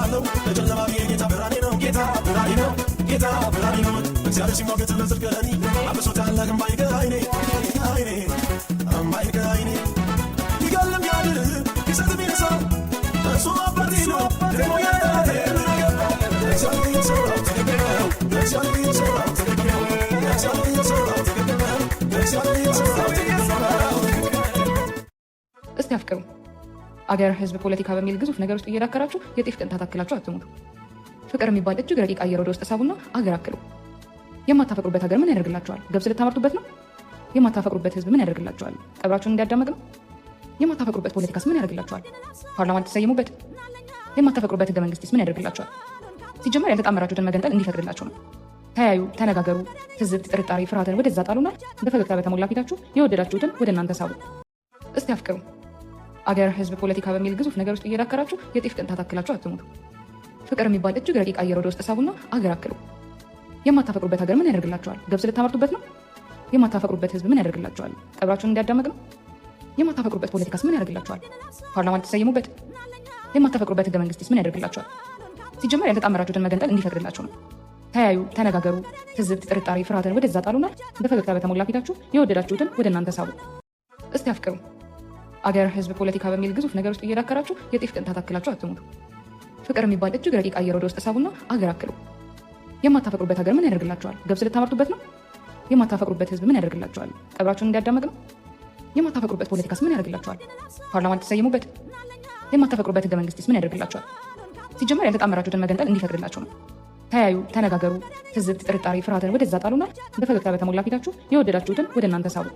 እነሳለሁ ለጨለማ ጌታ ብርሃኔ ነው ጌታ ብርሃኔ ነው ጌታ ብርሃኔ ነው እግዚአብሔር ሲሞገት ለጽድቅ ለእኔ አብሶታል እምባዬ ከዓይኔ ከዓይኔ እምባዬ ከዓይኔ ይገለም ያድር ይሰጥም ይነሳ እሱ አባቴ ነው ደግሞ ያዳቴ እግዚአብሔር ሰራው ትክክል ነው እግዚአብሔር ሰራው ትክክል ነው እግዚአብሔር ሰራው ትክክል ነው እግዚአብሔር ሰራው ትክክል ነው። እስቲ አፍቅሩ። አገር፣ ህዝብ፣ ፖለቲካ በሚል ግዙፍ ነገር ውስጥ እየዳከራችሁ የጤፍ ቅንጣት አክላችሁ አትሙቱ። ፍቅር የሚባል እጅግ ረቂቅ አየር ወደ ውስጥ ሳቡና አገር አክሉ። የማታፈቅሩበት ሀገር ምን ያደርግላችኋል? ገብስ ልታመርቱበት ነው? የማታፈቅሩበት ህዝብ ምን ያደርግላችኋል? ቀብራችሁን እንዲያዳምቅ ነው? የማታፈቅሩበት ፖለቲካስ ምን ያደርግላችኋል? ፓርላማ ልትሰይሙበት? የማታፈቅሩበት ህገ መንግስትስ ምን ያደርግላችኋል? ሲጀመር ያልተጣመራችሁትን መገንጠል እንዲፈቅድላችሁ ነው። ተያዩ፣ ተነጋገሩ። ትዝብት፣ ጥርጣሬ፣ ፍርሃትን ወደዛ ጣሉና በፈገግታ በተሞላ ፊታችሁ የወደዳችሁትን ወደ እናንተ ሳቡ። እስቲ አፍቅሩ። አገር፣ ህዝብ፣ ፖለቲካ በሚል ግዙፍ ነገር ውስጥ እየዳከራችሁ የጤፍ ቅንጣት አክላችሁ አትሙቱ። ፍቅር የሚባል እጅግ ረቂቅ አየር ወደ ውስጥ ሳቡና አገር አክሉ። የማታፈቅሩበት ሀገር ምን ያደርግላችኋል? ገብስ ልታመርቱበት ነው? የማታፈቅሩበት ህዝብ ምን ያደርግላችኋል? ቀብራችሁን እንዲያዳምቅ ነው? የማታፈቅሩበት ፖለቲካስ ምን ያደርግላችኋል? ፓርላማ ልትሰይሙበት? የማታፈቅሩበት ህገ መንግስትስ ምን ያደርግላችኋል? ሲጀመር ያልተጣመራችሁትን መገንጠል እንዲፈቅድላችሁ ነው። ተያዩ፣ ተነጋገሩ። ትዝብት፣ ጥርጣሬ፣ ፍርሃትን ወደዛ ጣሉና በፈገግታ በተሞላ ፊታችሁ የወደዳችሁትን ወደ እናንተ ሳቡ። እስቲ አፍቅሩ። አገር፣ ህዝብ፣ ፖለቲካ በሚል ግዙፍ ነገር ውስጥ እየዳከራችሁ የጤፍ ቅንጣት አክላችሁ አትሙቱ። ፍቅር የሚባል እጅግ ረቂቅ አየር ወደ ውስጥ ሳቡና አገር አክሉ። የማታፈቅሩበት ሀገር ምን ያደርግላችኋል? ገብስ ልታመርቱበት ነው? የማታፈቅሩበት ህዝብ ምን ያደርግላችኋል? ቀብራችሁን እንዲያዳምቅ ነው? የማታፈቅሩበት ፖለቲካስ ምን ያደርግላችኋል? ፓርላማ ልትሰይሙበት? የማታፈቅሩበት ህገ መንግስትስ ምን ያደርግላችኋል? ሲጀመር ያልተጣመራችሁትን መገንጠል እንዲፈቅድላችሁ ነው። ተያዩ፣ ተነጋገሩ። ትዝብት፣ ጥርጣሬ፣ ፍርሃትን ወደዛ ጣሉና በፈገግታ በተሞላ ፊታችሁ የወደዳችሁትን ወደ እናንተ ሳቡ።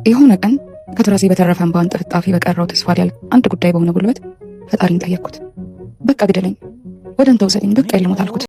የሆነ ቀን ከትራሴ በተረፈ እንባ ጥፍጣፊ በቀረው ተስፋ ሊያልቅ አንድ ጉዳይ በሆነ ጉልበት ፈጣሪን ጠየቅኩት። በቃ ግደለኝ፣ ወደ አንተ ውሰደኝ፣ በቃ የለሞት አልኩት።